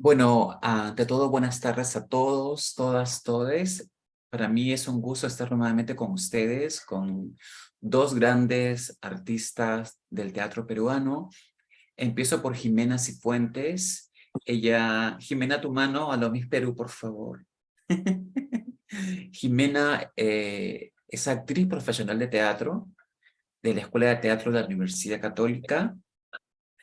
Bueno, ante todo, buenas tardes a todos, todas, todes. Para mí es un gusto estar nuevamente con ustedes, con dos grandes artistas del teatro peruano. Empiezo por Jimena Cifuentes. Jimena, tu mano a lo Miss Perú, por favor. Jimena es actriz profesional de teatro de la Escuela de Teatro de la Universidad Católica.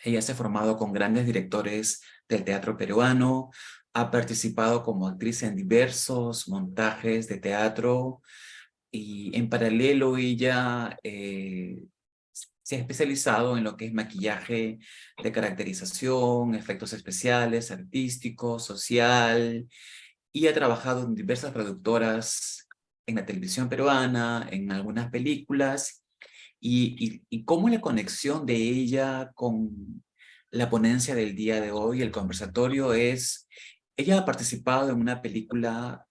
Ella se ha formado con grandes directores del teatro peruano, ha participado como actriz en diversos montajes de teatro y en paralelo ella se ha especializado en lo que es maquillaje de caracterización, efectos especiales, artístico, social, y ha trabajado en diversas productoras en la televisión peruana, en algunas películas, y cómo la conexión de ella con la ponencia del día de hoy, el conversatorio, es, ella ha participado en una película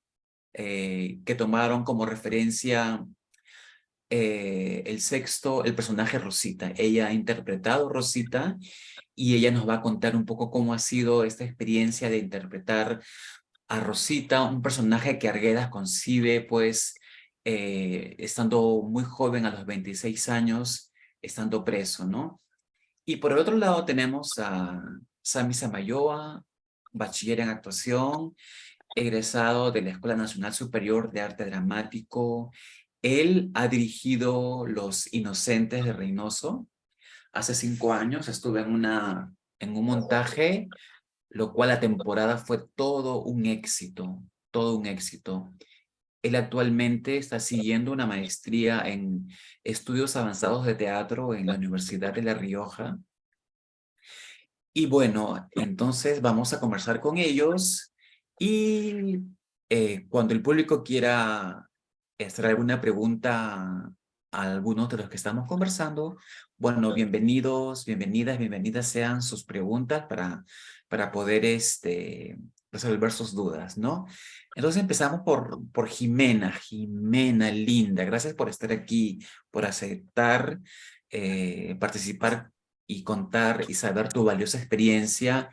que tomaron como referencia el personaje Rosita. Ella ha interpretado Rosita y ella nos va a contar un poco cómo ha sido esta experiencia de interpretar a Rosita, un personaje que Arguedas concibe, pues, estando muy joven, a los 26 años, estando preso, ¿no? Y por el otro lado tenemos a Sami Samayoa, bachiller en actuación, egresado de la Escuela Nacional Superior de Arte Dramático. Él ha dirigido Los Inocentes de Reynoso. Hace 5 años estuve en un montaje, lo cual la temporada fue todo un éxito, todo un éxito. Él actualmente está siguiendo una maestría en estudios avanzados de teatro en la Universidad de La Rioja. Y bueno, entonces vamos a conversar con ellos y cuando el público quiera hacer alguna pregunta a algunos de los que estamos conversando, bueno, bienvenidos, bienvenidas sean sus preguntas para poder resolver sus dudas, ¿no? Entonces empezamos por Jimena. Jimena, linda, gracias por estar aquí, por aceptar participar y contar y saber tu valiosa experiencia.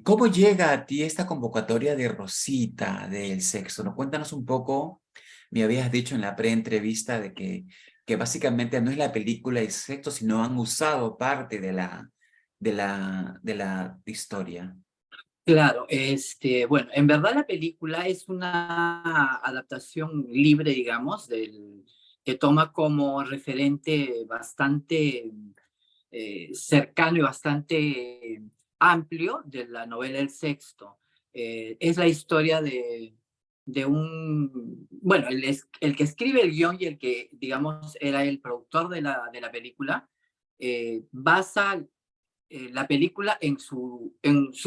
¿Cómo llega a ti esta convocatoria de Rosita del sexo? ¿No? Cuéntanos un poco. Me habías dicho en la pre-entrevista de que básicamente no es la película El sexo, sino han usado parte de la historia. Claro, bueno, en verdad la película es una adaptación libre, digamos, que toma como referente bastante cercano y bastante amplio de la novela El Sexto. Es la historia de bueno, el que escribe el guión y el que, digamos, era el productor de la película, basa la película en su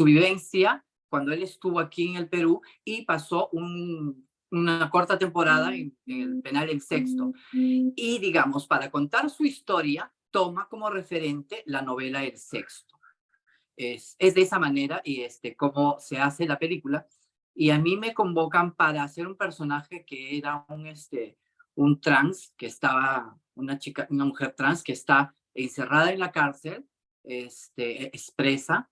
vivencia cuando él estuvo aquí en el Perú y pasó una corta temporada en el penal El Sexto. Y digamos, para contar su historia, toma como referente la novela El Sexto. Es de esa manera y cómo se hace la película. Y a mí me convocan para hacer un personaje que era un trans, que estaba, una mujer trans que está encerrada en la cárcel, expresa,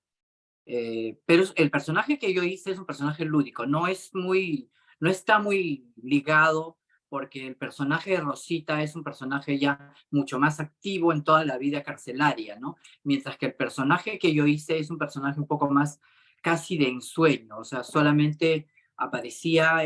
pero el personaje que yo hice es un personaje lúdico, no está muy ligado porque el personaje de Rosita es un personaje ya mucho más activo en toda la vida carcelaria, ¿no? Mientras que el personaje que yo hice es un personaje un poco más casi de ensueño, o sea, solamente aparecía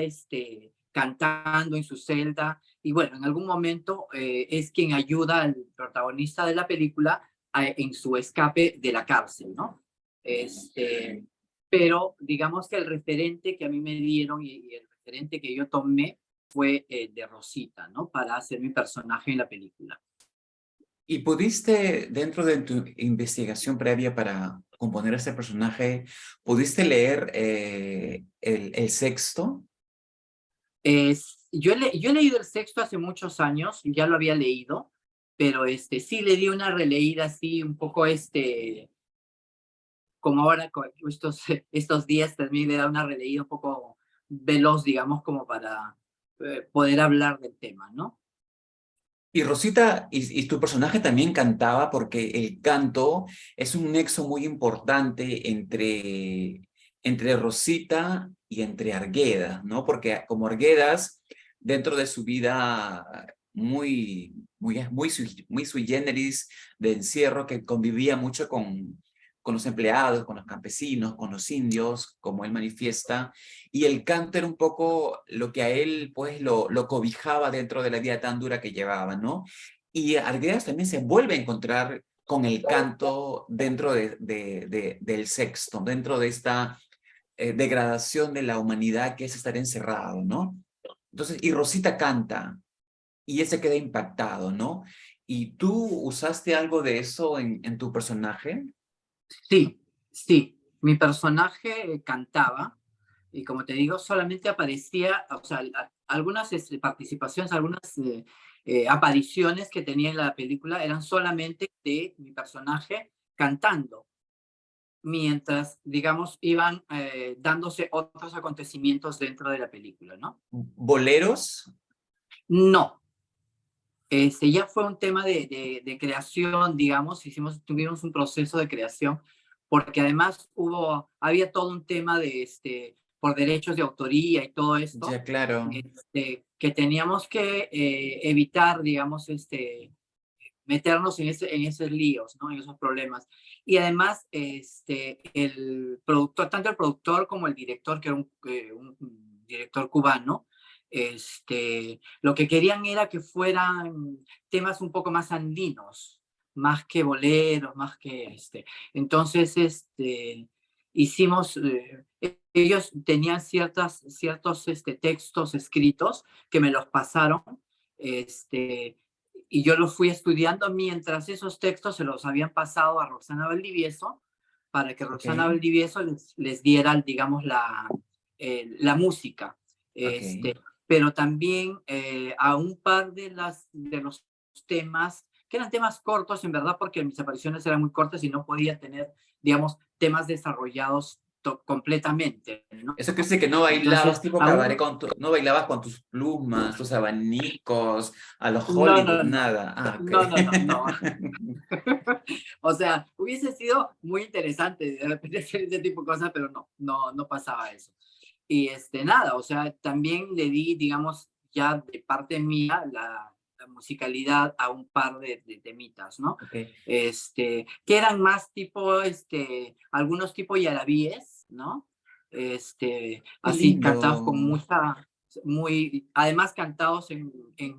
cantando en su celda y bueno, en algún momento es quien ayuda al protagonista de la película en su escape de la cárcel, ¿no? Este, pero digamos que el referente que a mí me dieron y el referente que yo tomé fue de Rosita, ¿no? Para hacer mi personaje en la película. ¿Y pudiste, dentro de tu investigación previa para componer este personaje, pudiste leer el sexto? Yo he leído el sexto hace muchos años, ya lo había leído, pero sí le di una releída así un poco como ahora estos días también le da una releída un poco veloz, digamos, como para poder hablar del tema, ¿no? Y Rosita, y tu personaje también cantaba porque el canto es un nexo muy importante entre Rosita y entre Arguedas, ¿no? Porque como Arguedas, dentro de su vida muy sui generis de encierro, que convivía mucho con los empleados, con los campesinos, con los indios, como él manifiesta, y el canto era un poco lo que a él, pues, lo cobijaba dentro de la vida tan dura que llevaba, ¿no? Y Arguedas también se vuelve a encontrar con el canto dentro del sexto, dentro de esta degradación de la humanidad que es estar encerrado, ¿no? Entonces, y Rosita canta, y él se queda impactado, ¿no? ¿Y tú usaste algo de eso en tu personaje? Sí, sí, mi personaje cantaba y como te digo, solamente aparecía, o sea, algunas participaciones, algunas apariciones que tenía en la película eran solamente de mi personaje cantando, mientras, digamos, iban dándose otros acontecimientos dentro de la película, ¿no? ¿Boleros? No, ya fue un tema de creación, digamos, tuvimos un proceso de creación, porque además había todo un tema por derechos de autoría y todo esto, Ya, claro. que teníamos que evitar, digamos, meternos en esos líos, ¿no? En esos problemas. Y además, el productor, tanto el productor como el director, que era un director cubano, lo que querían era que fueran temas un poco más andinos, más que boleros, más que Entonces, hicimos, ellos tenían ciertos textos escritos que me los pasaron, este, y yo los fui estudiando mientras esos textos se los habían pasado a Roxana Valdivieso para que Ok, Roxana Valdivieso les diera, digamos, la música. ok. Pero también a un par de los temas, que eran temas cortos en verdad, porque mis apariciones eran muy cortas y no podía tener, digamos, temas desarrollados completamente, ¿no? Eso quiere decir que no bailabas Entonces, tipo cabaret aún, no bailabas con tus plumas, tus abanicos, a los no, Hollywood, no, no, nada. Ah, ok. no, no, no, no. O sea, hubiese sido muy interesante de repente hacer ese tipo de cosas, pero no pasaba eso. Y nada, o sea, también le di, digamos, ya de parte mía la musicalidad a un par de temitas, ¿no? Ok. Que eran más tipo, algunos tipo yarabíes, ¿no? Qué Así cantados con lindo. además cantados en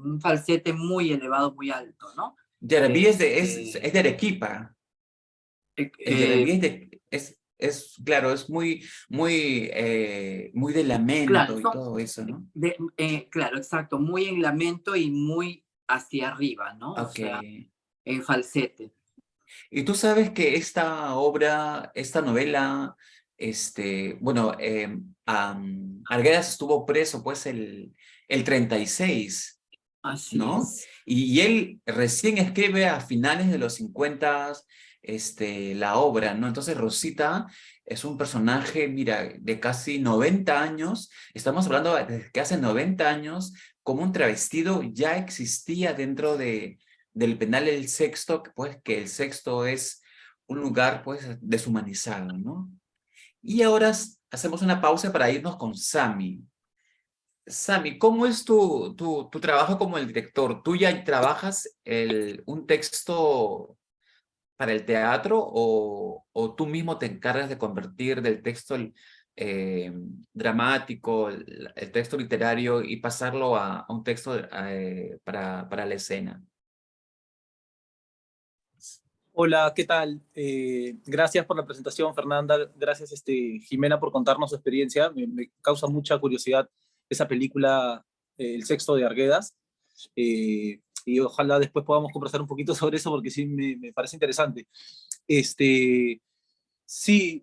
un falsete muy elevado, muy alto, ¿no? Yarabí Este, es de Arequipa. eh, El Yarabí eh, claro, es muy de claro, lamento y todo eso, ¿no? claro, exacto, muy en lamento y muy hacia arriba, ¿no? O Ok. sea, en falsete. Y tú sabes que esta obra, esta novela, bueno, Arguedas estuvo preso pues el 36, Así ¿no? es. Y él recién escribe a finales de los 50 la obra, ¿no? Entonces Rosita es un personaje, mira, de casi 90 años, estamos hablando de que hace 90 años, como un travestido ya existía dentro del penal El Sexto, pues que El Sexto es un lugar pues deshumanizado, ¿no? Y ahora hacemos una pausa para irnos con Sammy. Sammy, ¿cómo es tu trabajo como el director? ¿Tú ya trabajas un texto para el teatro o tú mismo te encargas de convertir del texto eh, dramático, el texto literario y pasarlo a un texto para la escena? Hola, ¿qué tal? Gracias por la presentación, Fernanda. Gracias, Jimena, por contarnos su experiencia. Me causa mucha curiosidad esa película, El Sexto de Arguedas. Y ojalá después podamos conversar un poquito sobre eso porque sí me parece interesante. Este, sí,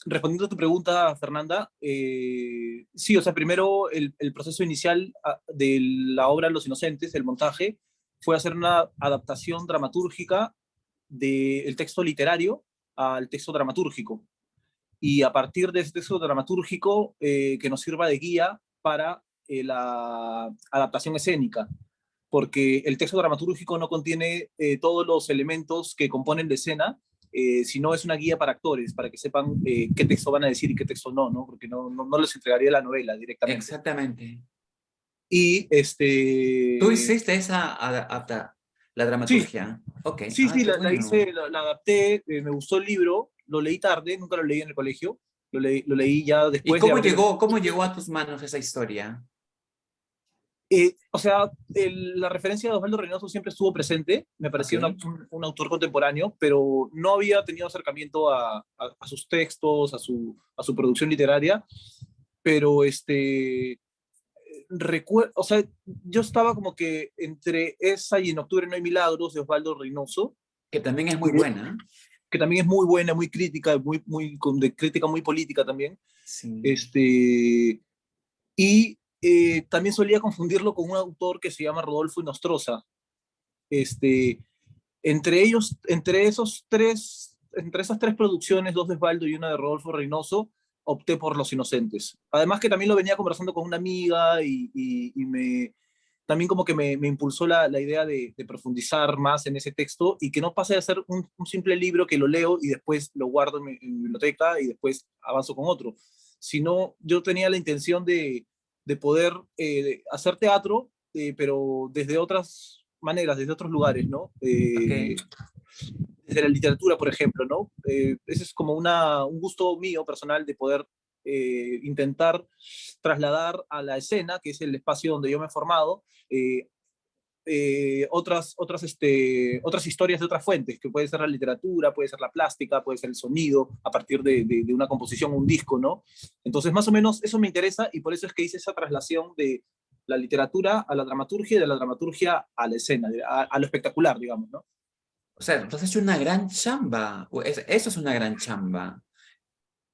respondiendo a tu pregunta, Fernanda, sí, o sea, primero el proceso inicial de la obra Los Inocentes, el montaje, fue hacer una adaptación dramatúrgica del texto literario al texto dramatúrgico. Y a partir de ese texto dramatúrgico que nos sirva de guía para la adaptación escénica, porque el texto dramatúrgico no contiene todos los elementos que componen la escena sino es una guía para actores, para que sepan qué texto van a decir y qué texto no, ¿no? Porque no les entregaría la novela directamente. Exactamente. Y ¿Tú hiciste esa la sí, dramaturgia? Ok, sí, qué la bueno. hice, la adapté, me gustó el libro, lo leí tarde, nunca lo leí en el colegio, lo leí ya ¿Y después de haber egresado. cómo llegó a tus manos esa historia? O sea, la referencia de Osvaldo Reynoso siempre estuvo presente, me Ok. parecía un autor contemporáneo, pero no había tenido acercamiento a sus textos, a su producción literaria, pero o sea, yo estaba como que entre esa y En octubre no hay milagros de Osvaldo Reynoso, Que también es muy y buena. que también es muy buena, muy crítica, de crítica muy política también. Sí. Este, también solía confundirlo con un autor que se llama Rodolfo Nostroza. Este, entre ellos, entre esas tres producciones, dos de Osvaldo y una de Rodolfo Reynoso, opté por Los Inocentes. Además que también lo venía conversando con una amiga también como que me impulsó la idea de profundizar más en ese texto y que no pase de ser un simple libro que lo leo y después lo guardo en mi biblioteca y después avanzo con otro. Sino yo tenía la intención de poder hacer teatro, pero desde otras maneras, desde otros lugares, ¿no? Ok. Desde la literatura, por ejemplo, ¿no? Ese es como un gusto mío personal de poder intentar trasladar a la escena, que es el espacio donde yo me he formado, otras historias de otras fuentes, que puede ser la literatura, puede ser la plástica, puede ser el sonido, a partir de una composición, un disco, ¿no? Entonces, más o menos eso me interesa y por eso es que hice esa traslación de la literatura a la dramaturgia y de la dramaturgia a la escena, a lo espectacular, digamos, ¿no? O sea, tú has hecho una gran chamba. Eso es una gran chamba.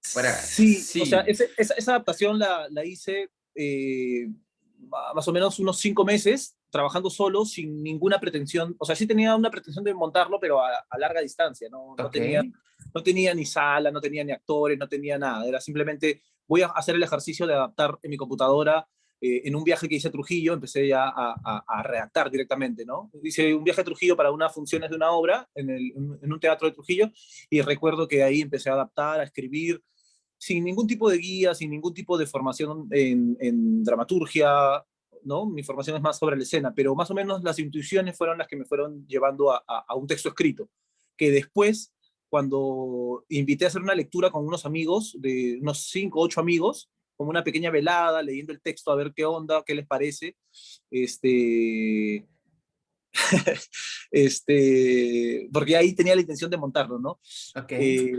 Sí, o sea, Sí. esa adaptación la hice más o menos unos 5 meses, trabajando solo, sin ninguna pretensión. O sea, sí tenía una pretensión de montarlo, pero a larga distancia. Ok. No tenía ni sala, no tenía ni actores, no tenía nada. Era simplemente, voy a hacer el ejercicio de adaptar en mi computadora. En un viaje que hice a Trujillo, empecé ya a redactar directamente, ¿no? Hice un viaje a Trujillo para unas funciones de una obra en un teatro de Trujillo y recuerdo que ahí empecé a adaptar, a escribir, sin ningún tipo de guía, sin ningún tipo de formación en dramaturgia, ¿no? Mi formación es más sobre la escena, pero más o menos las intuiciones fueron las que me fueron llevando a un texto escrito, que después, cuando invité a hacer una lectura con unos amigos, de unos 5 o 8 amigos, como una pequeña velada, leyendo el texto a ver qué onda, qué les parece, este, porque ahí tenía la intención de montarlo, ¿no? Ok. Eh,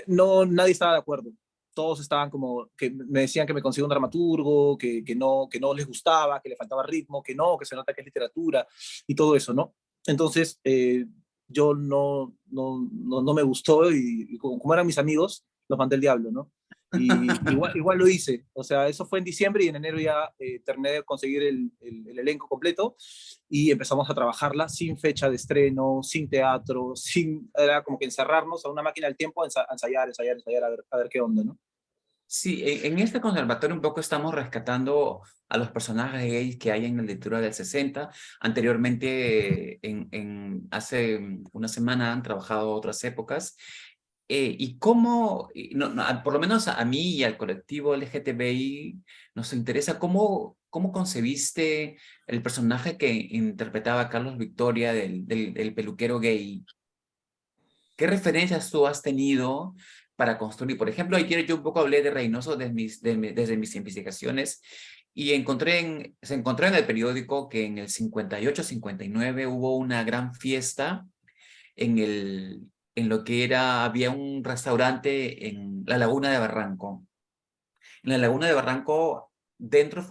no, nadie estaba de acuerdo. Todos estaban como, que me decían que me consiga un dramaturgo, que no les gustaba, que le faltaba ritmo, que se nota que es literatura y todo eso, ¿no? Entonces, yo no me gustó y como eran mis amigos, los mandé al diablo, ¿no? Y igual lo hice. O sea, eso fue en diciembre y en enero ya terminé de conseguir el elenco completo y empezamos a trabajarla sin fecha de estreno, sin teatro, era como que encerrarnos a una máquina del tiempo, ensayar, a ver qué onda, ¿no? Sí, en este conservatorio un poco estamos rescatando a los personajes gays que hay en la literatura del 60. Anteriormente, hace una semana han trabajado otras épocas. Y cómo, por lo menos a mí y al colectivo LGTBI nos interesa cómo concebiste el personaje que interpretaba Carlos Victoria del peluquero gay. ¿Qué referencias tú has tenido para construir? Por ejemplo, ayer yo un poco hablé de Reynoso desde mis investigaciones y se encontró en el periódico que en el 58-59 hubo una gran fiesta en lo que había un restaurante en la Laguna de Barranco. En la Laguna de Barranco, dentro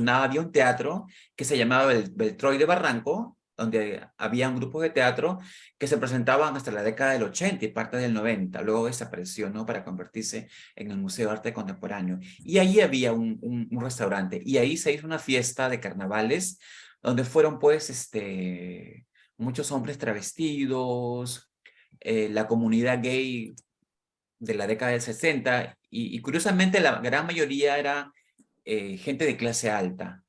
había un teatro que se llamaba Beltroy de Barranco, donde había un grupo de teatro que se presentaban hasta la década del 80 y parte del 90. Luego desapareció, ¿no? Para convertirse en el Museo de Arte Contemporáneo. Y ahí había un restaurante. Y ahí se hizo una fiesta de carnavales, donde fueron, pues, muchos hombres travestidos, la comunidad gay de la década del 60, y curiosamente la gran mayoría era gente de clase alta.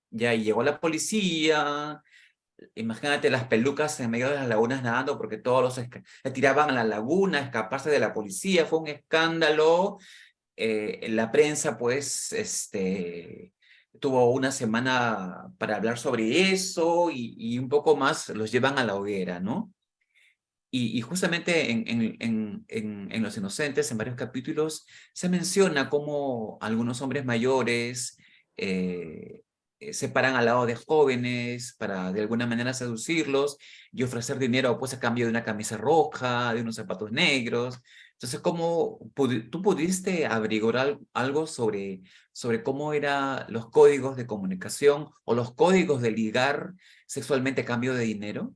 Ya, y llegó la policía, imagínate las pelucas en medio de las lagunas nadando porque todos se tiraban a la laguna, a escaparse de la policía, fue un escándalo. La prensa, pues, tuvo una semana para hablar sobre eso y un poco más los llevan a la hoguera, ¿no? Y justamente en Los Inocentes, en varios capítulos, se menciona cómo algunos hombres mayores se paran al lado de jóvenes para de alguna manera seducirlos y ofrecer dinero pues a cambio de una camisa roja, de unos zapatos negros. Entonces, ¿cómo tú pudiste averiguar algo sobre cómo eran los códigos de comunicación o los códigos de ligar sexualmente a cambio de dinero?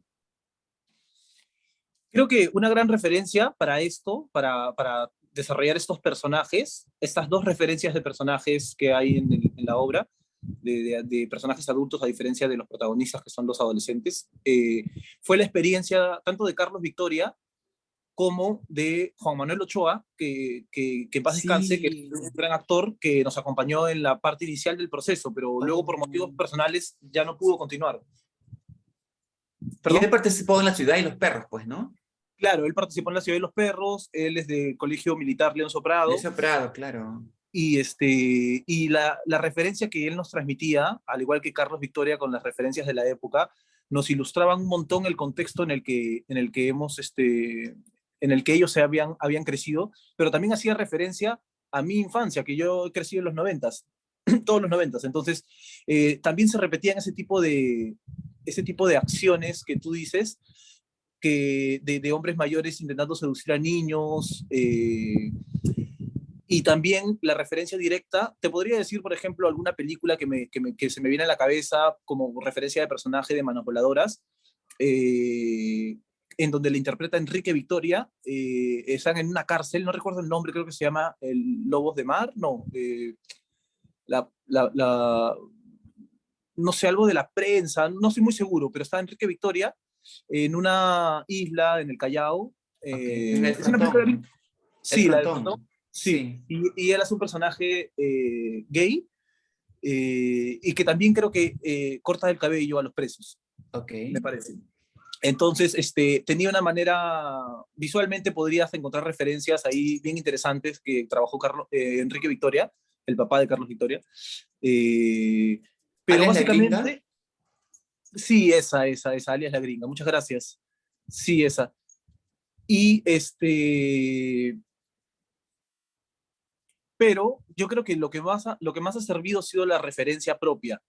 Creo que una gran referencia para esto, para desarrollar estos personajes, estas dos referencias de personajes que hay en la obra, de personajes adultos a diferencia de los protagonistas que son los adolescentes, fue la experiencia tanto de Carlos Victoria como de Juan Manuel Ochoa, que en paz descanse, que es Sí. un gran actor que nos acompañó en la parte inicial del proceso, pero luego por motivos Oh. personales ya no pudo continuar. Y él ¿Perdón? participó en La Ciudad y los Perros, pues, ¿no? Claro, él participó en La Ciudad de los Perros, él es del Colegio Militar León De Soprado, ese Prado, claro. y la referencia que él nos transmitía, al igual que Carlos Victoria con las referencias de la época, nos ilustraban un montón el contexto en el que en el que ellos habían crecido, pero también hacía referencia a mi infancia, que yo he crecido en los noventas, todos los noventas. Entonces, también se repetían ese tipo de acciones que tú dices, de hombres mayores intentando seducir a niños, y también la referencia directa, te podría decir, por ejemplo, alguna película que se me viene a la cabeza como referencia de personaje de Manos Voladoras, en donde le interpreta Enrique Victoria, están en una cárcel, no recuerdo el nombre, creo que se llama el Lobos de Mar, no, la, la, la, no sé, algo de la prensa, no estoy muy seguro, pero está Enrique Victoria en una isla en el Callao. Ok, en el Es una película, frontón. El sí, la del frontón, frontón, sí, sí. y él hace un personaje gay, y que también creo que corta el cabello a los presos, Ok. me parece. Entonces, tenía una manera, visualmente podrías encontrar referencias ahí bien interesantes que trabajó Enrique Victoria, el papá de Carlos Victoria. Eh, pero ¿Alias la gringa? básicamente, sí, esa, alias la gringa. Muchas gracias. Sí, esa. Y pero yo creo que lo que más ha servido ha sido la referencia propia.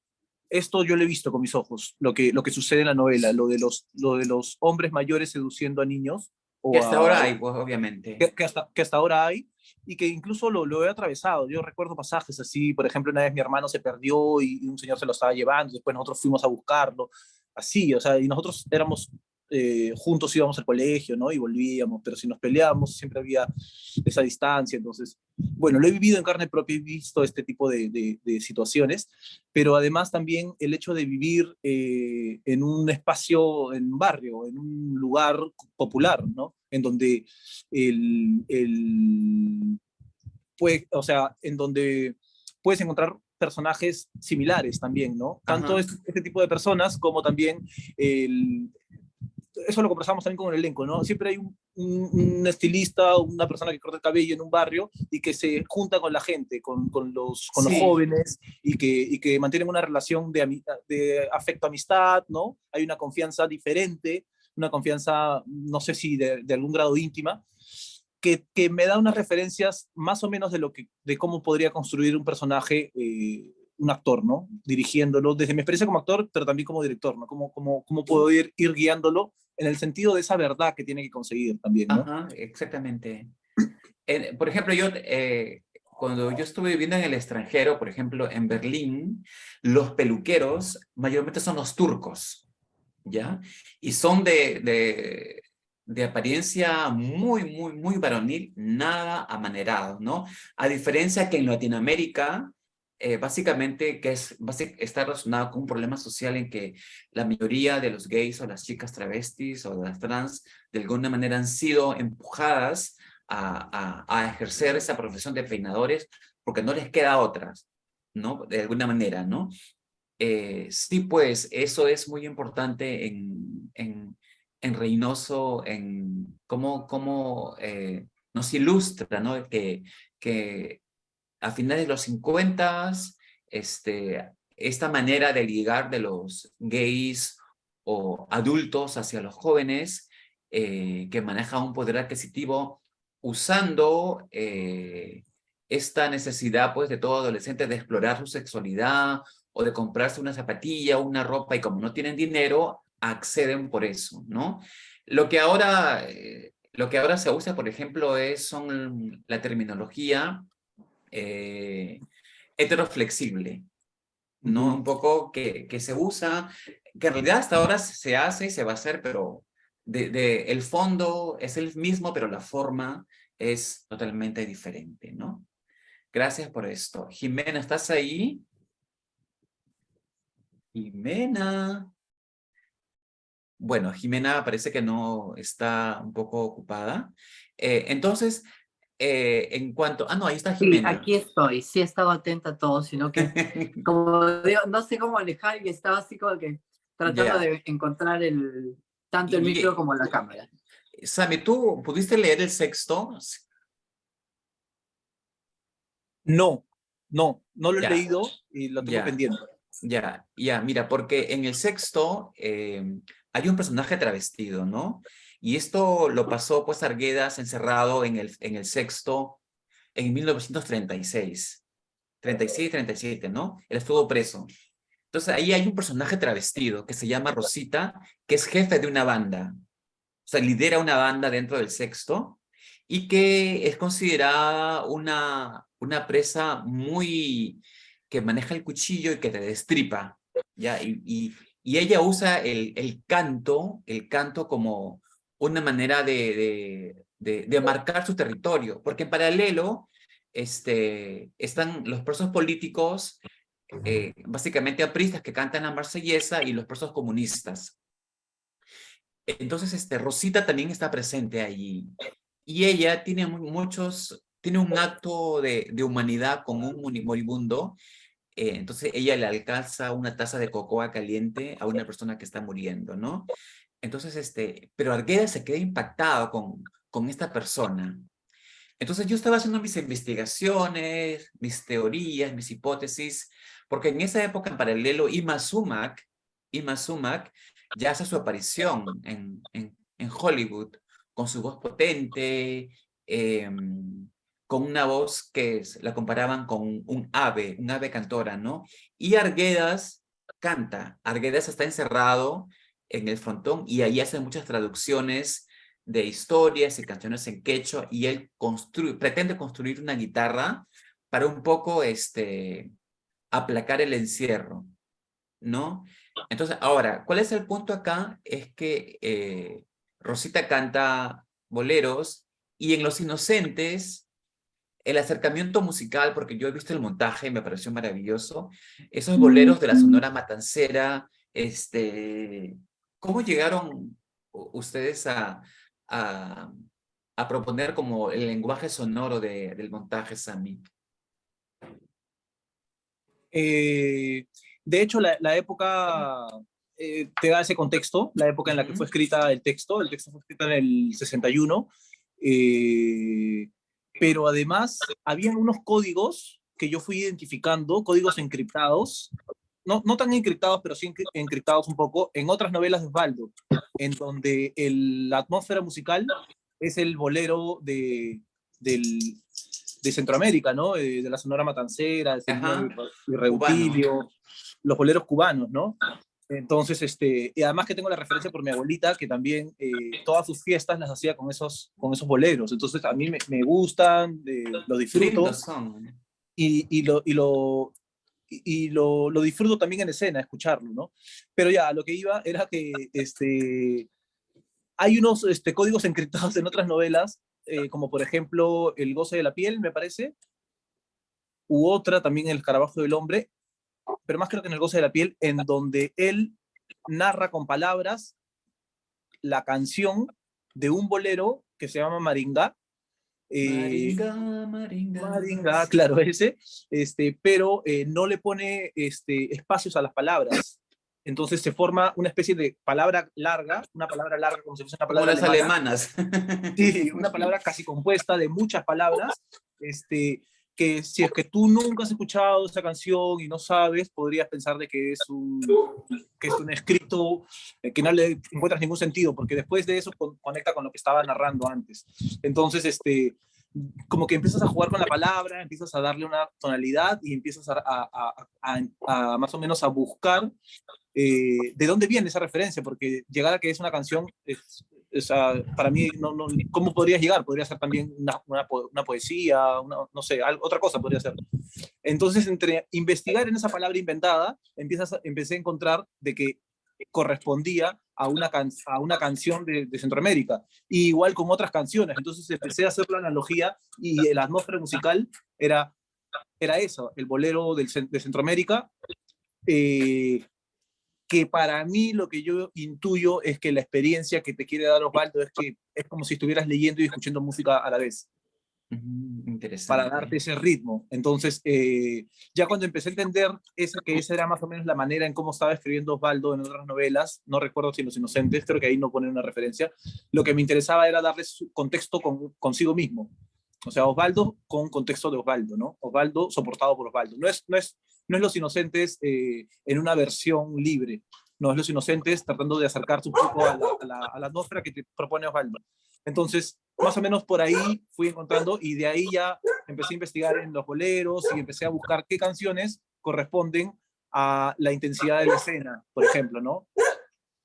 Esto yo lo he visto con mis ojos, lo que sucede en la novela, lo de los hombres mayores seduciendo a niños, Que o hasta ahora a, hay, pues, obviamente. que hasta ahora hay, y que incluso lo he atravesado. Yo recuerdo pasajes así, por ejemplo, una vez mi hermano se perdió y un señor se lo estaba llevando, después nosotros fuimos a buscarlo, así, o sea, y nosotros éramos, juntos íbamos al colegio, ¿no? Y volvíamos, pero si nos peleábamos siempre había esa distancia. Entonces, bueno, lo he vivido en carne propia, he visto este tipo de situaciones, pero además también el hecho de vivir en un espacio, en un barrio, en un lugar popular, ¿no? En donde pues, o sea, en donde puedes encontrar personajes similares también, ¿no? Tanto Ajá. este tipo de personas como también el, eso lo conversamos también con el elenco, ¿no? Siempre hay un estilista, una persona que corta el cabello en un barrio y que se junta con la gente, con los Sí. jóvenes, y que mantienen una relación de afecto-amistad, ¿no? Hay una confianza diferente, una confianza, no sé si de algún grado íntima, que me da unas referencias más o menos de cómo podría construir un personaje, un actor, ¿no? Dirigiéndolo, desde mi experiencia como actor, pero también como director, ¿no? Cómo puedo ir guiándolo en el sentido de esa verdad que tiene que conseguir también, ¿no? Ajá, exactamente. Por ejemplo, cuando yo estuve viviendo en el extranjero, por ejemplo, en Berlín, los peluqueros mayormente son los turcos, ¿ya? Y son de apariencia muy, muy, muy varonil, nada amanerado, ¿no? A diferencia que en Latinoamérica, básicamente, está relacionado con un problema social en que la mayoría de los gays o las chicas travestis o las trans, de alguna manera han sido empujadas a ejercer esa profesión de peinadores porque no les queda otras, ¿no? De alguna manera, ¿no? Sí, pues eso es muy importante en Reynoso, en cómo nos ilustra, ¿no? Que a finales de los 50, esta manera de ligar de los gays o adultos hacia los jóvenes, que maneja un poder adquisitivo usando esta necesidad pues, de todo adolescente de explorar su sexualidad o de comprarse una zapatilla o una ropa y como no tienen dinero, acceden por eso, ¿no? Lo que ahora se usa, por ejemplo, son la terminología eh, heteroflexible, ¿no? Ujú. Un poco que se usa, que en realidad hasta ahora se hace y se va a hacer, pero el fondo es el mismo, pero la forma es totalmente diferente, ¿no? Gracias por esto. Jimena, ¿estás ahí? Jimena. Bueno, Jimena parece que no está un poco ocupada. Entonces, en cuanto... Ah, no, ahí está Sí, Jimena. aquí estoy. Sí he estado atenta a todo, sino que, como digo, no sé cómo manejar y estaba así como que tratando Ya. de encontrar tanto el micro Y, como la cámara. Sammy, ¿tú pudiste leer el sexto? No, no lo he Ya, leído y lo tengo ya, pendiente. ya. Mira, porque en el sexto hay un personaje travestido, ¿no? Y esto lo pasó, pues, Arguedas encerrado en el sexto en 1936. 36, 37, ¿no? Él estuvo preso. Entonces ahí hay un personaje travestido que se llama Rosita, que es jefe de una banda. O sea, lidera una banda dentro del sexto y que es considerada una presa muy que maneja el cuchillo y que te destripa, ¿ya? Y ella usa el canto como una manera de marcar su territorio, porque en paralelo están los presos políticos, básicamente apristas que cantan la marsellesa y los presos comunistas. Entonces, Rosita también está presente allí. Y ella tiene tiene un acto de humanidad con un moribundo. Entonces, ella le alcanza una taza de cocoa caliente a una persona que está muriendo, ¿no? Entonces, pero Arguedas se queda impactado con esta persona. Entonces, yo estaba haciendo mis investigaciones, mis teorías, mis hipótesis, porque en esa época en paralelo, Ima Sumac ya hace su aparición en Hollywood con su voz potente, con una voz la comparaban con un ave cantora, ¿no? Y Arguedas canta, Arguedas está encerrado en el frontón y ahí hace muchas traducciones de historias y canciones en quechua y él pretende construir una guitarra para un poco aplacar el encierro, ¿no? Entonces, ahora, ¿cuál es el punto acá? Es que Rosita canta boleros y en Los Inocentes, el acercamiento musical, porque yo he visto el montaje y me pareció maravilloso, esos boleros de la Sonora Matancera, ¿cómo llegaron ustedes a, a proponer como el lenguaje sonoro del montaje, Sammy? Eh, de hecho, la época te da ese contexto, la época en la que fue Ujú. escrita el texto fue escrito en el 61, pero además habían unos códigos que yo fui identificando, códigos encriptados, no tan encriptados, pero sí encriptados un poco, en otras novelas de Osvaldo, en donde la atmósfera musical es el bolero del, de Centroamérica, ¿no? De la Sonora Matancera, de Señor Ajá, y cubano. Reutilio, los boleros cubanos, ¿no? Entonces, y además que tengo la referencia por mi abuelita, que también todas sus fiestas las hacía con esos boleros. Entonces, a mí me gustan, lo disfruto Lindos son. y, y, lo, y, lo, lo disfruto también en escena, escucharlo, ¿no? Pero ya, lo que iba era que hay unos códigos encriptados en otras novelas, como por ejemplo El goce de la piel, me parece, u otra también El escarabajo del hombre, pero más creo que en El goce de la piel, en donde él narra con palabras la canción de un bolero que se llama Maringá, Maringa, Maringa. Maringa, claro, ese, pero no le pone espacios a las palabras. Entonces se forma una especie de palabra larga como si fuese una Como palabra las alemana, alemanas. sí, una palabra casi compuesta de muchas palabras, que si es que tú nunca has escuchado esa canción y no sabes, podrías pensar de que es un escrito que no le encuentras ningún sentido, porque después de eso conecta con lo que estaba narrando antes. Entonces, como que empiezas a jugar con la palabra, empiezas a darle una tonalidad y empiezas a más o menos a buscar de dónde viene esa referencia, porque llegar a que es una canción, para mí, ¿cómo podrías llegar? Podría ser también una poesía, no sé, otra cosa podría ser. Entonces, entre investigar en esa palabra inventada, empecé a encontrar de que correspondía a una canción de Centroamérica, y igual con otras canciones. Entonces empecé a hacer la analogía y la atmósfera musical era eso, el bolero de Centroamérica, eh, que para mí lo que yo intuyo es que la experiencia que te quiere dar Osvaldo es que es como si estuvieras leyendo y escuchando música a la vez, para darte Interesante. ese ritmo. Entonces, ya cuando empecé a entender que esa era más o menos la manera en cómo estaba escribiendo Osvaldo en otras novelas, no recuerdo si en Los Inocentes, creo que ahí no ponen una referencia, lo que me interesaba era darle su contexto consigo mismo. O sea, Osvaldo con contexto de Osvaldo, ¿no? Osvaldo soportado por Osvaldo. No es Los Inocentes en una versión libre, no es Los Inocentes tratando de acercarse un poco a la atmósfera que te propone Osvaldo. Entonces, más o menos por ahí fui encontrando, y de ahí ya empecé a investigar en los boleros y empecé a buscar qué canciones corresponden a la intensidad de la escena, por ejemplo, ¿no?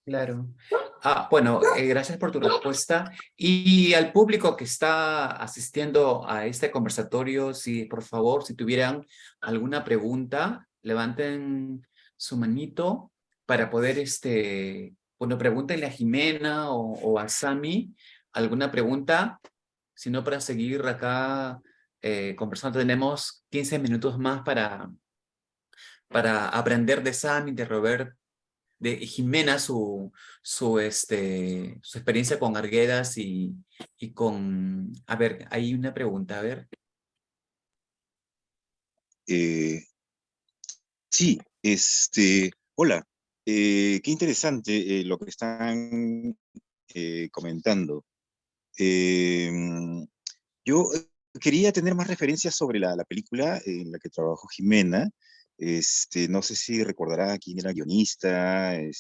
Claro. Bueno, gracias por tu respuesta. Y al público que está asistiendo a este conversatorio, si por favor, si tuvieran alguna pregunta, levanten su manito para poder, bueno, pregúntenle a Jimena o a Sami alguna pregunta. Si no, para seguir acá conversando, tenemos 15 minutos más para aprender de Sami, de Robert, de Jimena, su experiencia con Arguedas y con... A ver, hay una pregunta, a ver. Eh, sí, hola, qué interesante lo que están comentando. Eh, yo quería tener más referencias sobre la película en la que trabajó Jimena. No sé si recordará quién era el guionista, el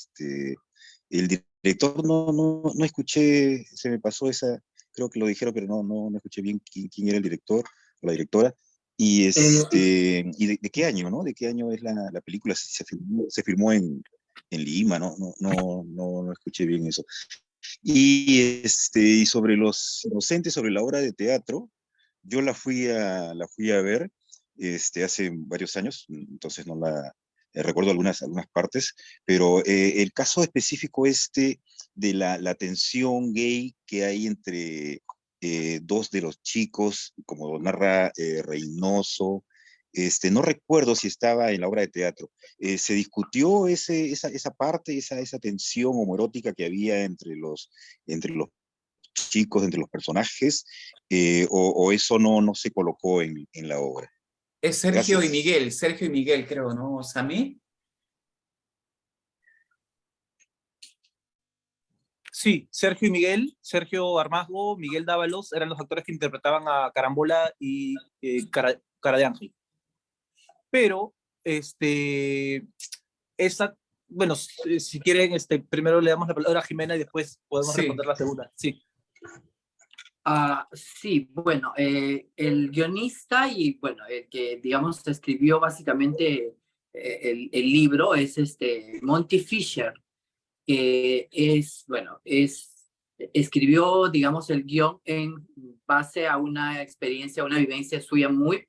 director, no escuché, se me pasó esa, creo que lo dijeron, pero no escuché bien quién era el director o la directora. ¿Y de qué año, no? ¿De qué año es la película? Se filmó en Lima, no escuché bien eso. Y sobre Los Inocentes, sobre la obra de teatro, yo la fui a ver hace varios años, entonces no la recuerdo algunas partes, pero el caso específico de la tensión gay que hay entre dos de los chicos, como narra Reynoso, no recuerdo si estaba en la obra de teatro. ¿Se discutió esa parte, esa tensión homoerótica que había entre los chicos, entre los personajes, o eso no se colocó en la obra? Es Gracias. Sergio y Miguel, creo, ¿no, Sami? Sí, Sergio y Miguel, Sergio Armazgo, Miguel Dávalos, eran los actores que interpretaban a Carambola y Cara de Ángel. Pero, esa, bueno, si quieren, primero le damos la palabra a Jimena y después podemos Sí. responder la segunda. Sí. Sí, bueno, el guionista y bueno, el que digamos escribió básicamente el libro es Monty Fisher, que bueno, escribió, digamos, el guión en base a una experiencia, una vivencia suya muy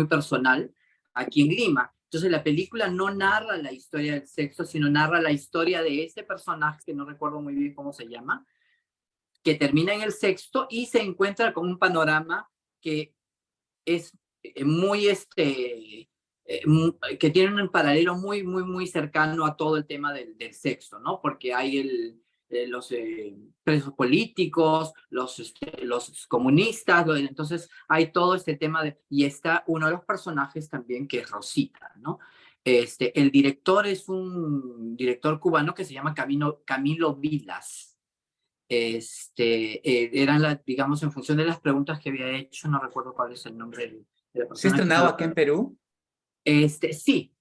personal aquí en Lima. Entonces la película no narra la historia del sexo, sino narra la historia de ese personaje, que no recuerdo muy bien cómo se llama, que termina en el sexto y se encuentra con un panorama que es muy que tiene un paralelo muy cercano a todo el tema del sexo, ¿no? Porque hay los presos políticos, los comunistas, entonces hay todo este tema y está uno de los personajes también que es Rosita, ¿no? El director es un director cubano que se llama Camilo Vilas. Eran, digamos, en función de las preguntas que había hecho, no recuerdo cuál es el nombre de la ¿Se ha persona estrenado aquí en Perú? Sí,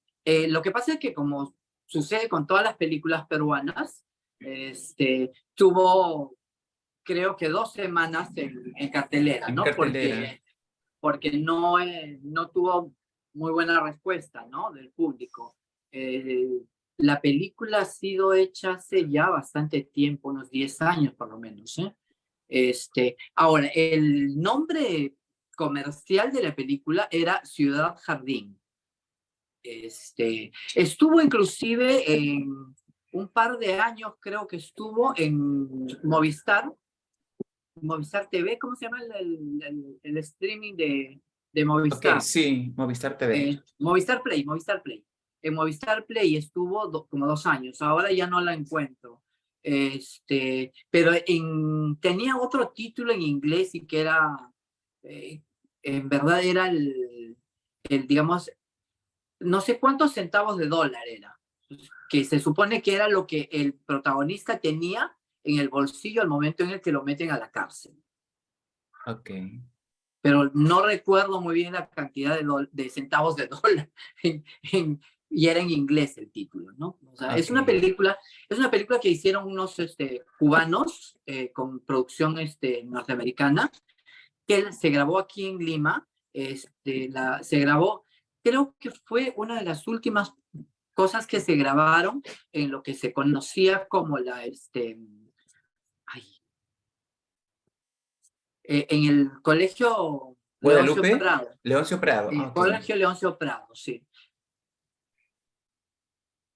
lo que pasa es que como sucede con todas las películas peruanas, tuvo creo que 2 semanas en cartelera, En ¿no? cartelera. Porque no tuvo muy buena respuesta, ¿no? Del público. Eh, la película ha sido hecha hace ya bastante tiempo, unos 10 años por lo menos, ¿eh? Ahora, el nombre comercial de la película era Ciudad Jardín. Estuvo inclusive en un par de años, creo que estuvo en Movistar TV, ¿cómo se llama el streaming de Ok, Movistar? sí, Movistar TV. Movistar Play. En Movistar Play estuvo como 2 años, ahora ya no la encuentro. Pero tenía otro título en inglés y que era, en verdad era digamos, no sé cuántos centavos de dólar era, que se supone que era lo que el protagonista tenía en el bolsillo al momento en el que lo meten a la cárcel. Ok. Pero no recuerdo muy bien la cantidad de centavos de dólar y era en inglés el título, ¿no? O sea, Ok. es una película que hicieron unos cubanos con producción norteamericana, que se grabó aquí en Lima. Se grabó, creo que fue una de las últimas cosas que se grabaron en lo que se conocía como en el colegio Leoncio Guadalupe, Prado. Leoncio Prado. Ah, ok. Colegio Leoncio Prado, sí. No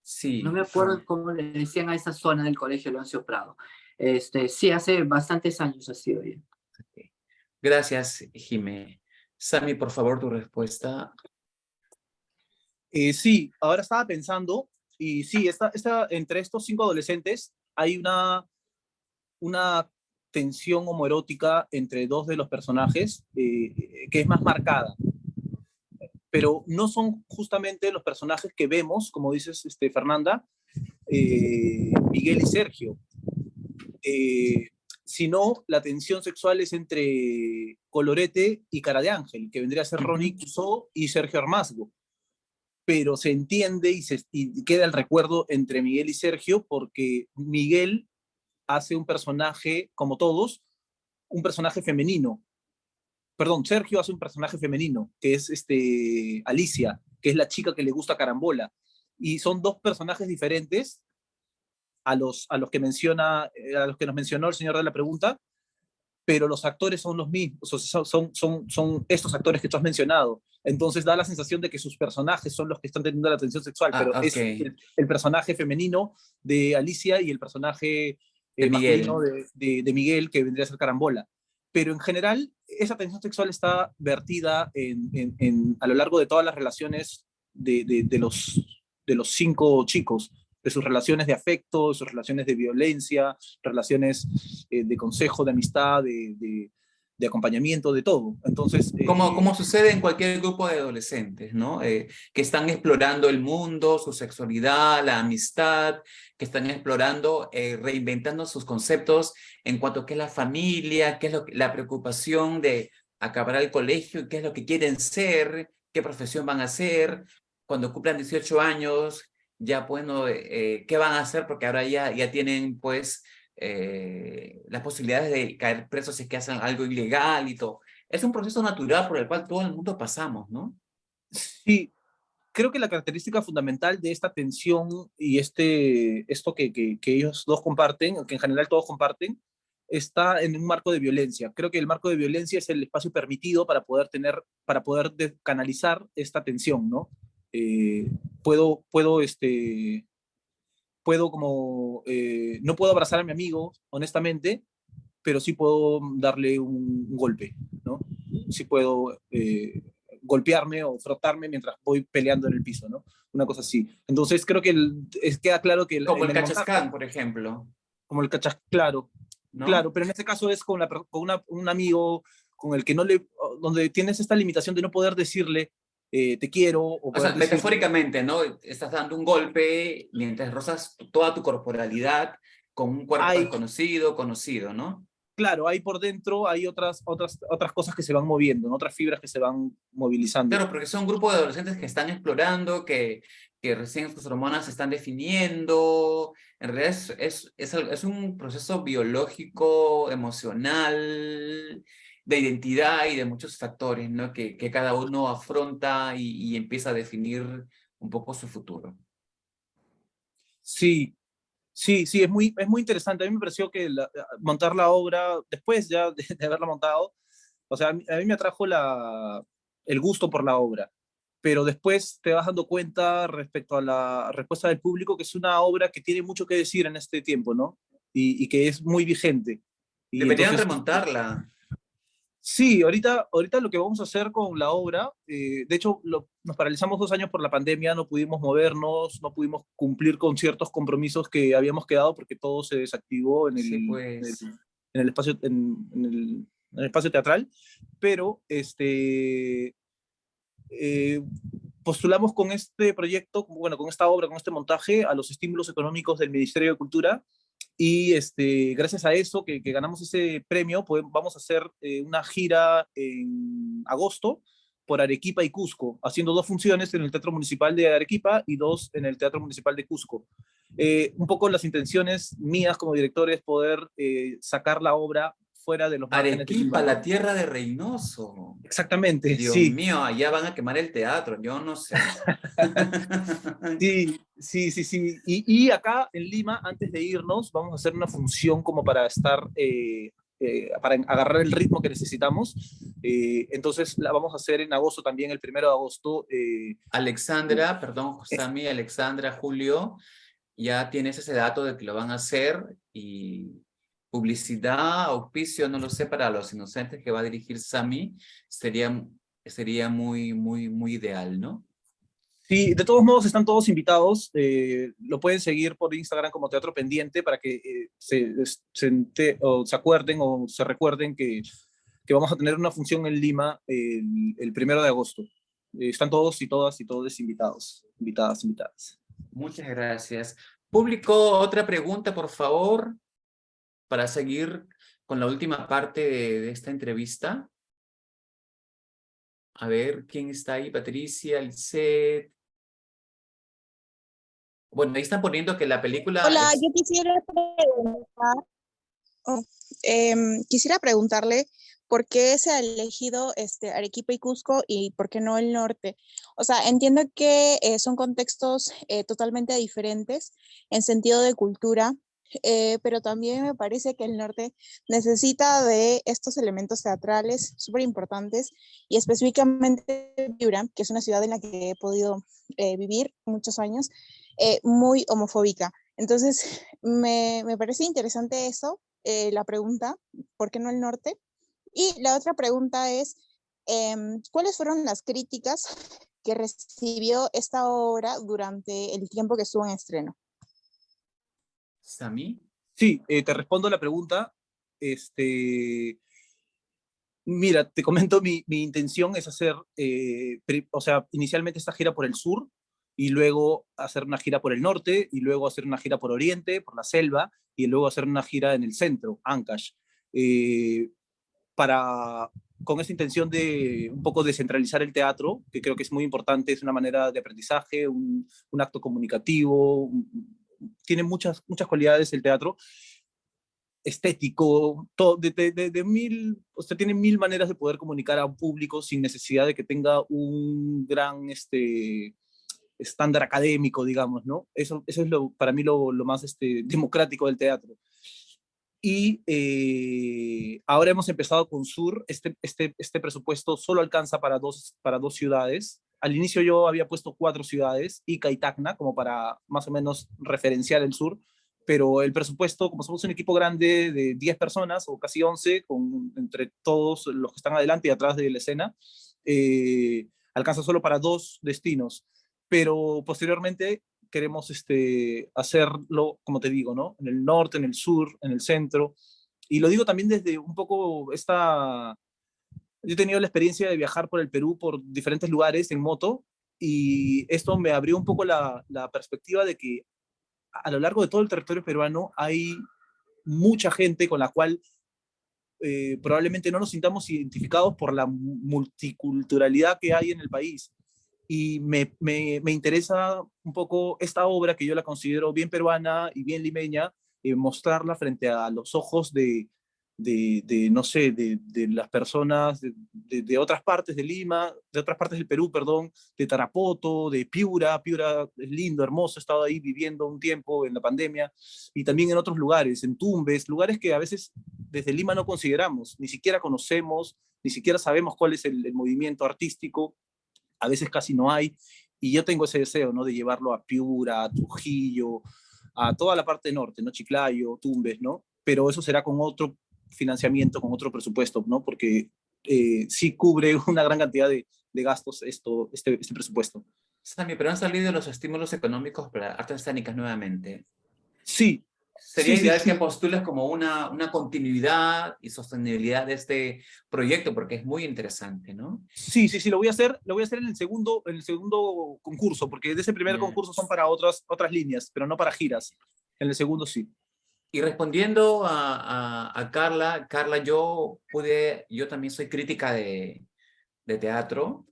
Sí. me acuerdo cómo le decían a esa zona del colegio Leoncio Prado. Sí, hace bastantes años ha sido bien. Ok. Gracias, Jimé. Sammy, por favor, tu respuesta. Sí, ahora estaba pensando, y sí, entre estos 5 adolescentes hay una tensión homoerótica entre dos de los personajes que es más marcada, pero no son justamente los personajes que vemos, como dices, Fernanda, Miguel y Sergio, sino la tensión sexual es entre Colorete y Cara de Ángel, que vendría a ser Ronnie Cusó y Sergio Armazgo. Pero se entiende y queda el recuerdo entre Miguel y Sergio porque Miguel hace un personaje, como todos, un personaje femenino. Perdón, Sergio hace un personaje femenino, que es Alicia, que es la chica que le gusta Carambola. Y son dos personajes diferentes a los que nos mencionó el señor de la pregunta, pero los actores son los mismos, o sea, son estos actores que tú has mencionado. Entonces da la sensación de que sus personajes son los que están teniendo la tensión sexual, pero Ok. es el personaje femenino de Alicia y el personaje De masculino Miguel. de Miguel, que vendría a ser Carambola. Pero en general, esa tensión sexual está vertida a lo largo de todas las relaciones de los 5 chicos, de sus relaciones de afecto, de sus relaciones de violencia, relaciones de consejo, de amistad, de acompañamiento, de todo. Entonces, Como sucede en cualquier grupo de adolescentes, ¿no? Que están explorando el mundo, su sexualidad, la amistad, que están explorando, reinventando sus conceptos en cuanto a qué es la familia, qué es la preocupación de acabar el colegio, qué es lo que quieren ser, qué profesión van a hacer, cuando cumplan 18 años, ya bueno, qué van a hacer, porque ahora ya tienen pues las posibilidades de caer presos si es que hacen algo ilegal y todo. Es un proceso natural por el cual todo el mundo pasamos, ¿no? sí, creo que la característica fundamental de esta tensión y esto que ellos dos comparten, que en general todos comparten, está en un marco de violencia. Creo que el marco de violencia es el espacio permitido para poder canalizar esta tensión, ¿no? Eh, puedo, puedo, puedo como, no puedo abrazar a mi amigo, honestamente, pero sí puedo darle un golpe, ¿no? Sí puedo golpearme o frotarme mientras voy peleando en el piso, ¿no? Una cosa así. Entonces creo que queda claro que Como en el el montaje, Cachascán, por ejemplo. como el cachas, claro, ¿no? claro, pero en este caso es con, un amigo con el que no le, donde tienes esta limitación de no poder decirle te quiero, o O poder sea, decirle, metafóricamente, ¿no? Estás dando un golpe mientras rozas toda tu corporalidad con un cuerpo hay, desconocido, conocido, ¿no? claro, hay por dentro, hay otras cosas que se van moviendo, ¿no? Otras fibras que se van movilizando. Claro, porque son un grupo de adolescentes que están explorando, que recién sus hormonas se están definiendo. En realidad es un proceso biológico, emocional, de identidad y de muchos factores, ¿no? Que cada uno afronta y empieza a definir un poco su futuro. Sí, sí, sí, es muy interesante. A mí me pareció que montar la obra, después ya de haberla montado, o sea, a mí me atrajo el gusto por la obra, pero después te vas dando cuenta respecto a la respuesta del público que es una obra que tiene mucho que decir en este tiempo, ¿no? Y que es muy vigente. Y Deberían entonces, remontarla. sí, ahorita lo que vamos a hacer con la obra, de hecho, nos paralizamos 2 años por la pandemia, no pudimos movernos, no pudimos cumplir con ciertos compromisos que habíamos quedado porque todo se desactivó Sí, en el, pues. en el espacio, en el espacio teatral, pero eh, postulamos con este proyecto, bueno, con esta obra, con este montaje, a los estímulos económicos del Ministerio de Cultura y gracias a eso, que ganamos ese premio, pues, vamos a hacer una gira en agosto por Arequipa y Cusco, haciendo 2 funciones en el Teatro Municipal de Arequipa y 2 en el Teatro Municipal de Cusco. Un poco las intenciones mías como director es poder sacar la obra fuera de los márgenes de Arequipa, Lima. la tierra de Reynoso. Exactamente, Dios sí. mío, allá van a quemar el teatro, yo no sé. Sí, sí, sí, sí. Y acá en Lima, antes de irnos, vamos a hacer una función como para estar, para agarrar el ritmo que necesitamos. Entonces la vamos a hacer en agosto también, el 1 de agosto. Alexandra, perdón, Sami, Alexandra, Julio, ya tienes ese dato de que lo van a hacer y publicidad, auspicio, no lo sé, para los inocentes que va a dirigir Sami, sería muy, muy, muy ideal, ¿no? Sí, de todos modos están todos invitados. Lo pueden seguir por Instagram como Teatro Pendiente para que o se acuerden o se recuerden que vamos a tener una función en Lima el 1 de agosto. Están todos y todas y todos invitados, invitadas, invitadas. Muchas gracias. Público, otra pregunta, por favor, para seguir con la última parte de esta entrevista. A ver, ¿quién está ahí? Patricia, Lisette. Bueno, ahí están poniendo que la película Hola, es... yo quisiera preguntarle por qué se ha elegido Arequipa y Cusco y por qué no el norte. O sea, entiendo que son contextos totalmente diferentes en sentido de cultura, pero también me parece que el norte necesita de estos elementos teatrales súper importantes y específicamente Piura, que es una ciudad en la que he podido vivir muchos años, muy homofóbica. Entonces, me parece interesante eso, la pregunta, ¿por qué no el norte? Y la otra pregunta es, ¿cuáles fueron las críticas que recibió esta obra durante el tiempo que estuvo en estreno? Sami. Sí, te respondo la pregunta. Mira, te comento, mi intención es hacer, o sea, inicialmente esta gira por el sur y luego hacer una gira por el norte y luego hacer una gira por oriente, por la selva y luego hacer una gira en el centro, Ancash, eh, para, con esta intención de un poco descentralizar el teatro, que creo que es muy importante, es una manera de aprendizaje, un acto comunicativo, tiene muchas cualidades el teatro estético, todo, usted tiene mil maneras de poder comunicar a un público sin necesidad de que tenga un gran estándar académico, digamos, ¿no? Eso es para mí lo más democrático del teatro. Y ahora hemos empezado con Sur. Este presupuesto solo alcanza para dos ciudades. Al inicio yo había puesto 4 ciudades, Ica y Tacna, como para más o menos referenciar el sur, pero el presupuesto, como somos un equipo grande de 10 personas o casi 11, entre todos los que están adelante y atrás de la escena, alcanza solo para 2 destinos. Pero posteriormente queremos hacerlo, como te digo, ¿no? En el norte, en el sur, en el centro. Y lo digo también desde un poco Yo he tenido la experiencia de viajar por el Perú, por diferentes lugares en moto, y esto me abrió un poco la perspectiva de que a lo largo de todo el territorio peruano hay mucha gente con la cual probablemente no nos sintamos identificados por la multiculturalidad que hay en el país. Y me interesa un poco esta obra que yo la considero bien peruana y bien limeña, mostrarla frente a los ojos no sé, de las personas de otras partes de Lima, de otras partes del Perú, perdón, de Tarapoto, de Piura. Piura es lindo, hermoso, he estado ahí viviendo un tiempo en la pandemia, y también en otros lugares, en Tumbes, lugares que a veces desde Lima no consideramos, ni siquiera conocemos, ni siquiera sabemos cuál es el movimiento artístico, a veces casi no hay, y yo tengo ese deseo, ¿no? De llevarlo a Piura, a Trujillo, a toda la parte norte, ¿no? Chiclayo, Tumbes, ¿no? Pero eso será con otro financiamiento, con otro presupuesto, ¿no? Porque sí cubre una gran cantidad de gastos este presupuesto. Sammy, pero han salido los estímulos económicos para artes escénicas nuevamente. Sí, Sería sí, sí, ideal que sí. postules como una continuidad y sostenibilidad de este proyecto, porque es muy interesante, ¿no? Sí, sí, sí, lo voy a hacer en el segundo concurso, porque de ese primer Yeah. concurso son para otras líneas, pero no para giras. En el segundo sí. Y respondiendo a Carla, Carla, yo también soy crítica de teatro.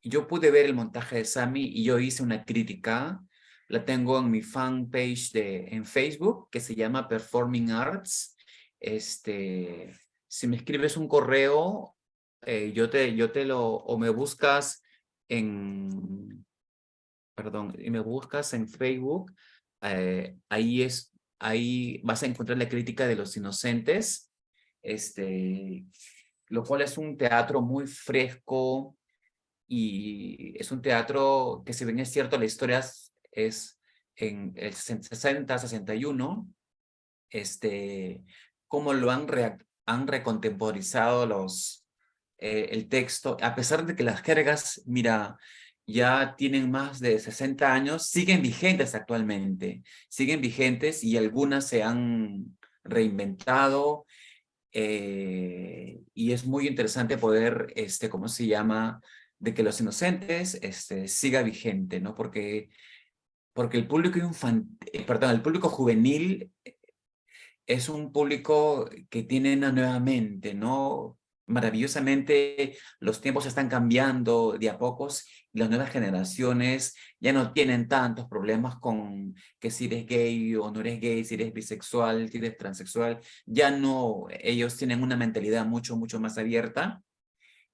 Yo pude ver el montaje de Sammy y yo hice una crítica. La tengo en mi fanpage en Facebook, que se llama Performing Arts. Si me escribes un correo, o me buscas y me buscas en Facebook, ahí vas a encontrar la crítica de Los Inocentes, lo cual es un teatro muy fresco, y es un teatro que, si bien es cierto, la historia es en el 60, 61, cómo lo han recontemporizado el texto, a pesar de que las jergas, mira, ya tienen más de 60 años, siguen vigentes actualmente, siguen vigentes, y algunas se han reinventado, y es muy interesante poder, ¿cómo se llama?, de que Los Inocentes siga vigente, ¿no? Porque el público el público juvenil es un público que tiene una nueva mente, ¿no? Maravillosamente, los tiempos están cambiando de a pocos, y las nuevas generaciones ya no tienen tantos problemas con que si eres gay o no eres gay, si eres bisexual, si eres transexual. Ya no, ellos tienen una mentalidad mucho, mucho más abierta,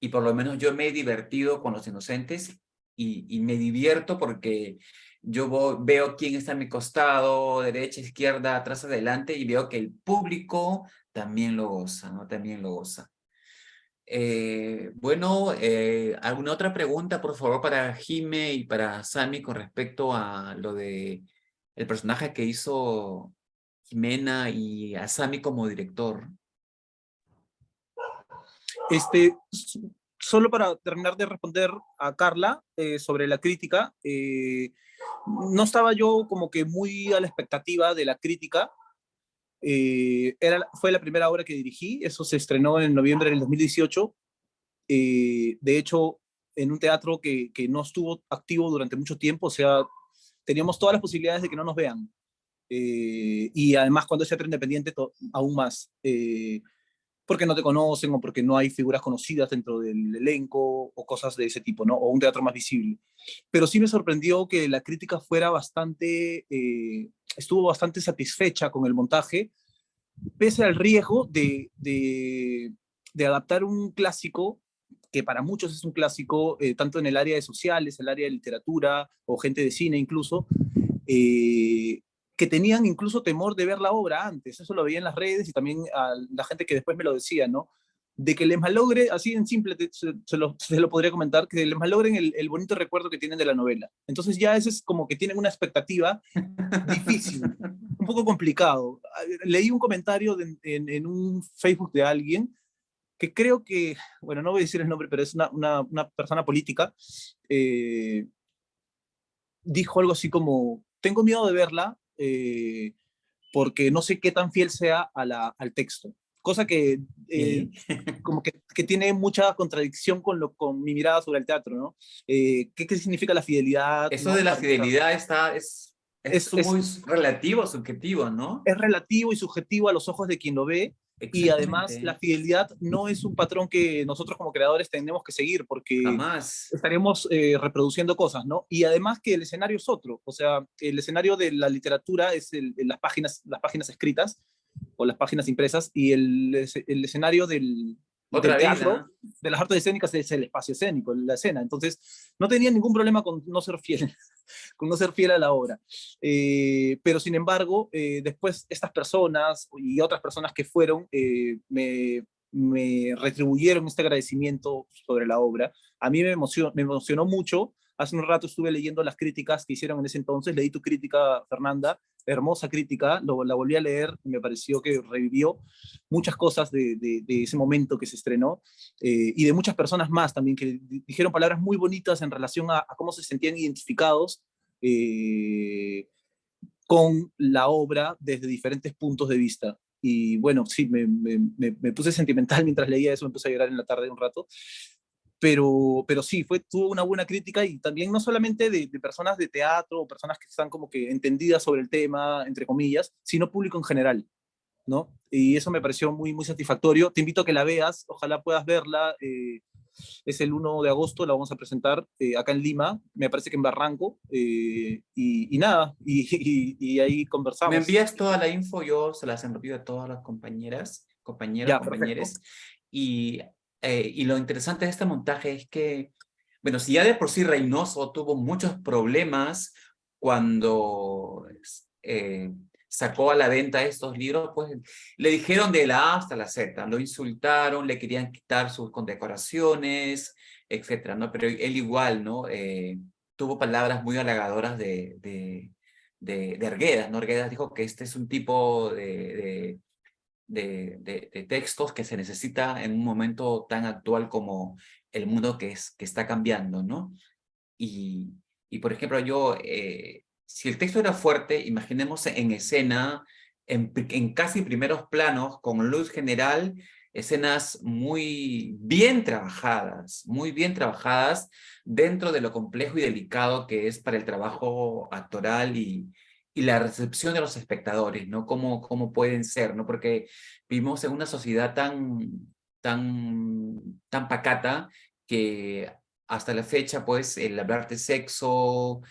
y por lo menos yo me he divertido con Los Inocentes, y me divierto porque veo quién está a mi costado, derecha, izquierda, atrás, adelante, y veo que el público también lo goza, ¿no? También lo goza. Bueno, ¿alguna otra pregunta, por favor, para Jime y para Sammy con respecto a lo de el personaje que hizo Jimena y a Sammy como director? Solo para terminar de responder a Carla sobre la crítica, no estaba yo como que muy a la expectativa de la crítica. Fue la primera obra que dirigí, eso se estrenó en noviembre del 2018. De hecho, en un teatro que no estuvo activo durante mucho tiempo, o sea, teníamos todas las posibilidades de que no nos vean. Y además, cuando es teatro independiente, aún más. Porque no te conocen, o porque no hay figuras conocidas dentro del elenco, o cosas de ese tipo, ¿no? O un teatro más visible. Pero sí me sorprendió que la crítica fuera estuvo bastante satisfecha con el montaje, pese al riesgo de adaptar un clásico, que para muchos es un clásico, tanto en el área de sociales, el área de literatura, o gente de cine incluso, que tenían incluso temor de ver la obra antes. Eso lo veía en las redes, y también a la gente que después me lo decía, ¿no? De que les malogre, así en simple, se lo podría comentar, que les malogren el bonito recuerdo que tienen de la novela. Entonces ya ese es como que tienen una expectativa difícil, un poco complicado. Leí un comentario en un Facebook de alguien que creo que, bueno, no voy a decir el nombre, pero es una persona política, dijo algo así como tengo miedo de verla porque no sé qué tan fiel sea al texto. Cosa que ¿Sí? como que tiene mucha contradicción con mi mirada sobre el teatro, ¿no? ¿Qué significa la fidelidad, Eso de ¿no? la Para empezar. fidelidad es Es, es, muy relativo, subjetivo, ¿no? es relativo y subjetivo a los ojos de quien lo ve, y además la Exactamente. fidelidad no es un patrón que nosotros como creadores tenemos que seguir, porque Jamás. estaremos reproduciendo cosas, ¿no? Y además que el escenario es otro, o sea, el escenario de la literatura es las páginas escritas o las páginas impresas, y el escenario del Otra teatro, vida. de las artes escénicas, es el espacio escénico, la escena. Entonces, no tenía ningún problema con no ser fiel, con no ser fiel a la obra. Pero sin embargo, después estas personas y otras personas que fueron me retribuyeron este agradecimiento sobre la obra. A mí me emocionó mucho. Hace un rato estuve leyendo las críticas que hicieron en ese entonces, leí tu crítica, Fernanda, hermosa crítica, la volví a leer y me pareció que revivió muchas cosas de ese momento que se estrenó, y de muchas personas más también que dijeron palabras muy bonitas en relación a cómo se sentían identificados eh, con la obra desde diferentes puntos de vista. Y bueno, sí, me puse sentimental mientras leía eso, me puse a llorar en la tarde un rato, pero sí, tuvo una buena crítica, y también no solamente de personas de teatro o personas que están como que entendidas sobre el tema, entre comillas, sino público en general, ¿no? Y eso me pareció muy, muy satisfactorio. Te invito a que la veas, ojalá puedas verla. Es el 1 de agosto, la vamos a presentar acá en Lima, me parece que en Barranco, y nada, y ahí Me conversamos. envías toda la info, yo se las envío a todas las compañeras, compañeros, Ya, perfecto. compañeres. Y, y lo interesante de este montaje es que, bueno, si ya de por sí Reynoso tuvo muchos problemas cuando sacó a la venta estos libros, pues le dijeron de la A hasta la Z, lo insultaron, le querían quitar sus condecoraciones, etcétera, ¿no? Pero él igual, ¿no? Tuvo palabras muy halagadoras de Arguedas, ¿no? Arguedas dijo que este es un tipo de textos que se necesita en un momento tan actual como el mundo que está cambiando, ¿no? Y, y por ejemplo, si el texto era fuerte, imaginemos en escena, en casi primeros planos, con luz general, escenas muy bien trabajadas dentro de lo complejo y delicado que es para el trabajo actoral y la recepción de los espectadores, ¿no? Cómo pueden ser, ¿no? Porque vivimos en una sociedad tan pacata que hasta la fecha, pues, el hablar de sexo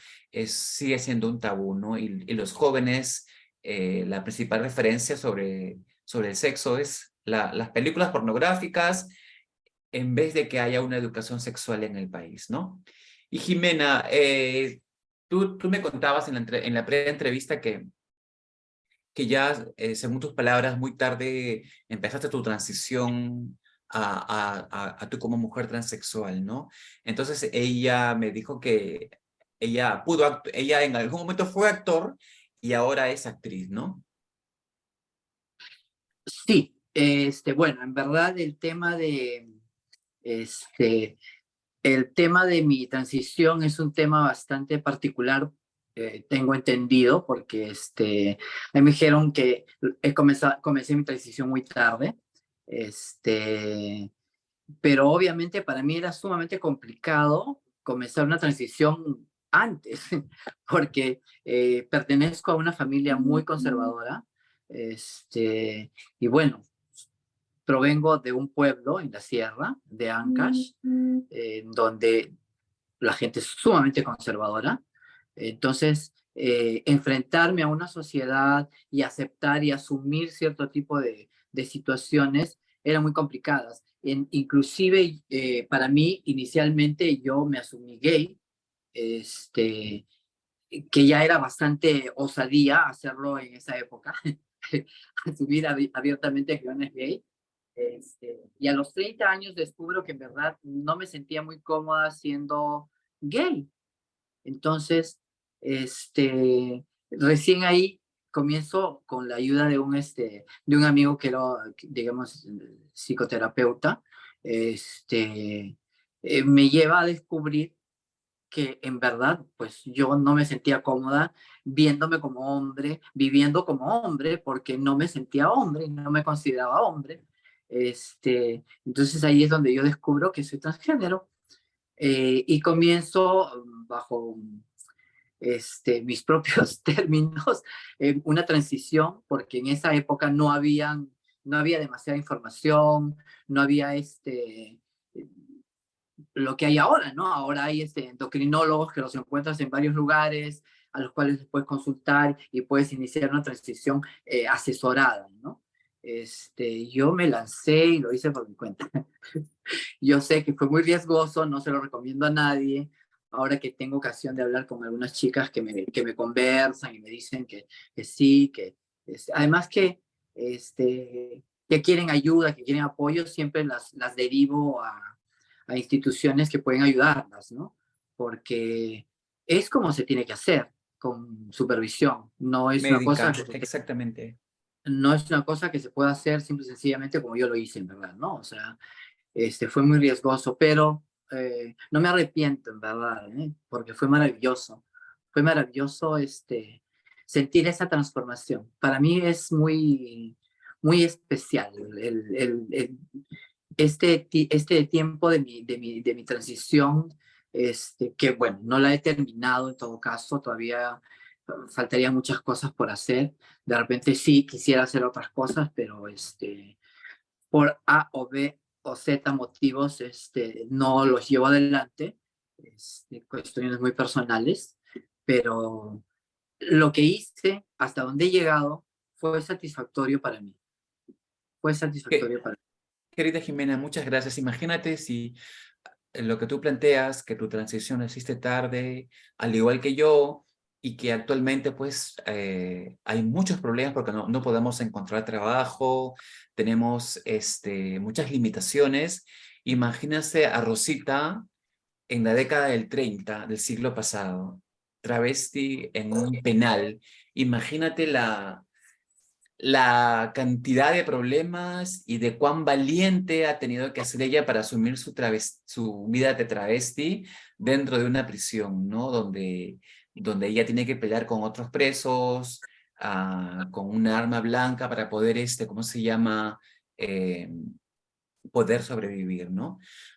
sigue siendo un tabú, ¿no? Y los jóvenes, la principal referencia sobre el sexo es las películas pornográficas, en vez de que haya una educación sexual en el país, ¿no? Y Jimena, tú me contabas en la pre-entrevista que ya, según tus palabras, muy tarde empezaste tu transición a tú como mujer transexual, ¿no? Entonces ella me dijo que ella en algún momento fue actor y ahora es actriz, ¿no? Sí, bueno, en verdad este, el tema de mi transición es un tema bastante particular, tengo entendido, porque a mí me dijeron que comencé mi transición muy tarde, este, pero obviamente para mí era sumamente complicado comenzar una transición antes, porque pertenezco a una familia muy conservadora, y bueno, provengo de un pueblo en la sierra de Ancash, donde la gente es sumamente conservadora. Entonces, enfrentarme a una sociedad y aceptar y asumir cierto tipo de situaciones eran muy complicadas. Inclusive, para mí, inicialmente yo me asumí gay, este, que ya era bastante osadía hacerlo en esa época, asumir abiertamente que uno es gay. Y a los 30 años descubro que en verdad no me sentía muy cómoda siendo gay. Entonces, recién ahí comienzo con la ayuda de un amigo que era, digamos, psicoterapeuta, me lleva a descubrir que en verdad, pues yo no me sentía cómoda viéndome como hombre, viviendo como hombre, porque no me sentía hombre, no me consideraba hombre. Entonces ahí es donde yo descubro que soy transgénero, y comienzo bajo mis propios términos, una transición, porque en esa época no había demasiada información, no había lo que hay ahora, ¿no? Ahora hay endocrinólogos que los encuentras en varios lugares, a los cuales puedes consultar y puedes iniciar una transición asesorada, ¿no? Yo me lancé y lo hice por mi cuenta. Yo sé que fue muy riesgoso, no se lo recomiendo a nadie. Ahora que tengo ocasión de hablar con algunas chicas que me conversan y me dicen que sí, además que quieren ayuda, que quieren apoyo, siempre las derivo a instituciones que pueden ayudarlas, ¿no? Porque es como se tiene que hacer, con supervisión. Médica, exactamente. No es una cosa que se pueda hacer simple y sencillamente como yo lo hice, en verdad, ¿no? O sea, fue muy riesgoso, pero no me arrepiento, en verdad, ¿eh? Porque fue maravilloso. Fue maravilloso sentir esa transformación. Para mí es muy, muy especial este tiempo de mi transición, que bueno, no la he terminado en todo caso, todavía faltarían muchas cosas por hacer. De repente sí quisiera hacer otras cosas, pero por A o B o Z motivos, no los llevo adelante, cuestiones muy personales, pero lo que hice, hasta donde he llegado, fue satisfactorio para mí. Fue satisfactorio para mí. Querida Jimena, muchas gracias. Imagínate si lo que tú planteas, que tu transición existe tarde, al igual que yo, y que actualmente pues hay muchos problemas porque no podemos encontrar trabajo, tenemos muchas limitaciones. Imagínate a Rosita en la década del 30 del siglo pasado, travesti en un penal. Imagínate la cantidad de problemas y de cuán valiente ha tenido que hacer ella para asumir su vida de travesti dentro de una prisión, ¿no? Donde ella tiene que pelear con otros presos, con una arma blanca para poder, ¿cómo se llama? Eh, Poder sobrevivir, ¿no?